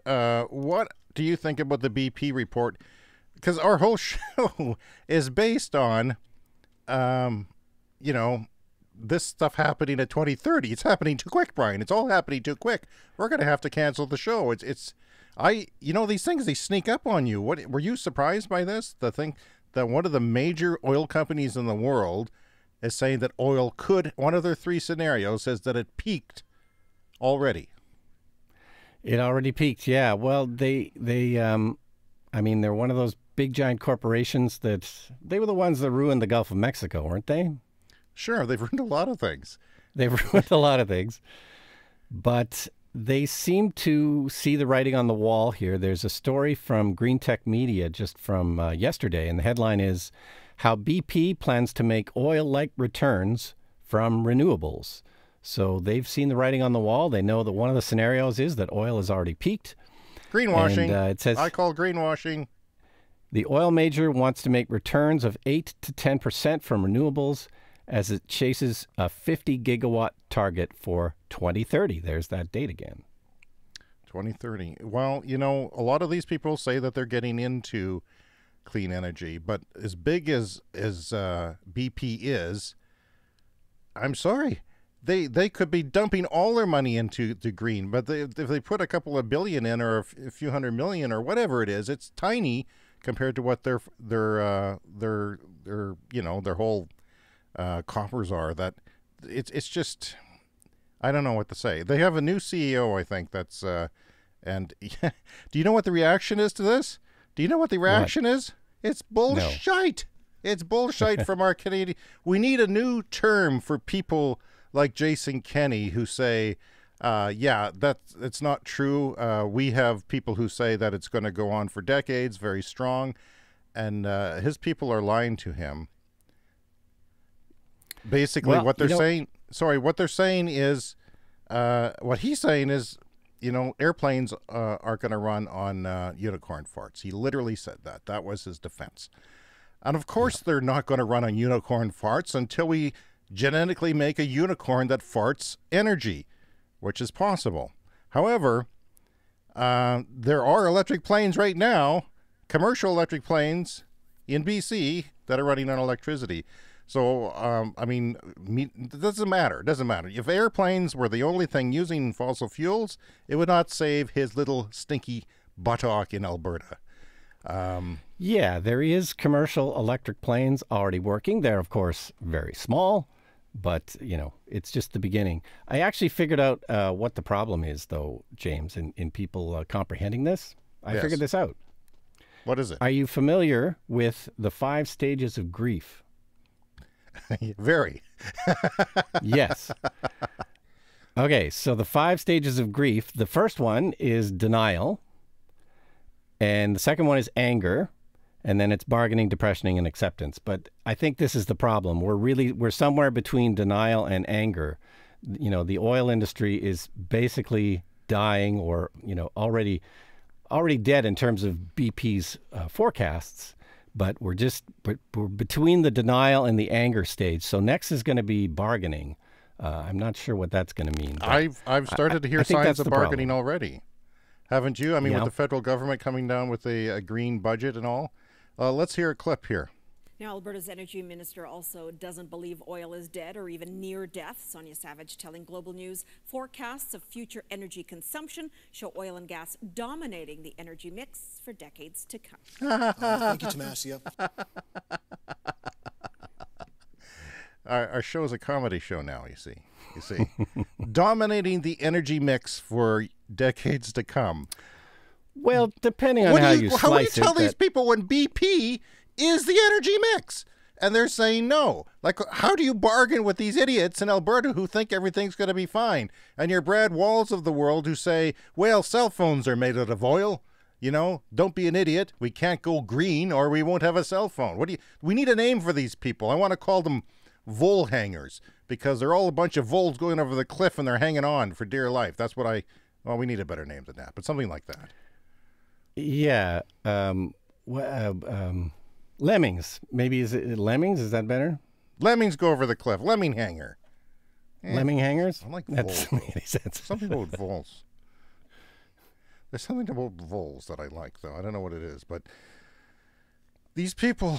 What do you think about the BP report? Because our whole show is based on, um, you know, this stuff happening at 2030. It's happening too quick, Brian. It's all happening too quick. We're going to have to cancel the show. These things, they sneak up on you. What, were you surprised by this? The thing that one of the major oil companies in the world is saying that oil could, one of their three scenarios says that it peaked already. It already peaked, yeah. Well, I mean, they're one of those big giant corporations that they were the ones that ruined the Gulf of Mexico, weren't they? Sure, they've ruined a lot of things. They've ruined a lot of things, but they seem to see the writing on the wall here. There's a story from Green Tech Media just from yesterday, and the headline is How BP Plans to Make Oil-Like Returns from Renewables. So they've seen the writing on the wall. They know that one of the scenarios is that oil has already peaked. Greenwashing. And, it says, I call greenwashing. The oil major wants to make returns of 8 to 10% from renewables as it chases a 50 gigawatt target for 2030. There's that date again. 2030. Well, you know, a lot of these people say that they're getting into clean energy, but as big as BP is, I'm sorry. They could be dumping all their money into green, but if they put a couple of billion in or a few hundred million or whatever it is, it's tiny compared to what their whole coffers are. That it's just, I don't know what to say. They have a new CEO, I think. That's and do you know what the reaction is to this? Do you know what the reaction is? It's bullshit. No. It's bullshit from our Canadian. We need a new term for people like Jason Kenney who say, it's not true. We have people who say that it's going to go on for decades, very strong, and his people are lying to him. Basically, what they're saying is, what he's saying is, airplanes are going to run on unicorn farts. He literally said that. That was his defense. And of course, they're not going to run on unicorn farts until we genetically make a unicorn that farts energy, which is possible. However, there are electric planes right now, commercial electric planes in BC that are running on electricity. So, it doesn't matter. It doesn't matter. If airplanes were the only thing using fossil fuels, it would not save his little stinky buttock in Alberta. Yeah, there is commercial electric planes already working. They're, of course, very small, but, it's just the beginning. I actually figured out what the problem is, though, James, in people comprehending this. I figured this out. What is it? Are you familiar with the 5 stages of grief? Very. Yes. Okay, so the 5 stages of grief, the first one is denial, and the second one is anger, and then it's bargaining, depressioning, and acceptance. But I think this is the problem. We're somewhere between denial and anger. The oil industry is basically dying or, already dead in terms of BP's forecasts. But we're between the denial and the anger stage. So next is going to be bargaining. I'm not sure what that's going to mean. I've started to hear signs of bargaining already. Haven't you? I mean, with the federal government coming down with a green budget and all. Let's hear a clip here. Now, Alberta's energy minister also doesn't believe oil is dead or even near death. Sonia Savage telling Global News forecasts of future energy consumption show oil and gas dominating the energy mix for decades to come. Thank you, Tomasia. Our show is a comedy show now, you see. Dominating the energy mix for decades to come. Well, depending on how you slice it. How do you tell these people when BP is the energy mix and they're saying no? Like, how do you bargain with these idiots in Alberta who think everything's going to be fine? And your Brad Walls of the world who say, well, cell phones are made out of oil. Don't be an idiot. We can't go green or we won't have a cell phone. We need a name for these people. I want to call them vole hangers because they're all a bunch of voles going over the cliff and they're hanging on for dear life. That's what we need a better name than that, but something like that. Yeah. Lemmings. Maybe is it lemmings? Is that better? Lemmings go over the cliff. Lemming hanger. Lemming hangers? I like that voles. doesn't make any sense. Some people with voles. There's something about voles that I like, though. I don't know what it is, but these people,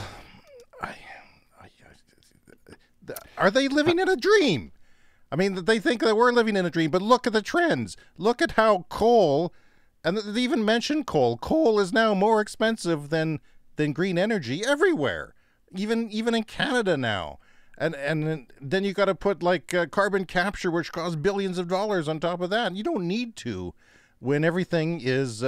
are they living in a dream? I mean, they think that we're living in a dream, but look at the trends. Look at how coal, and they even mentioned coal. Coal is now more expensive than green energy everywhere, even in Canada now. And then you got to put like carbon capture, which costs billions of dollars on top of that. You don't need to when everything is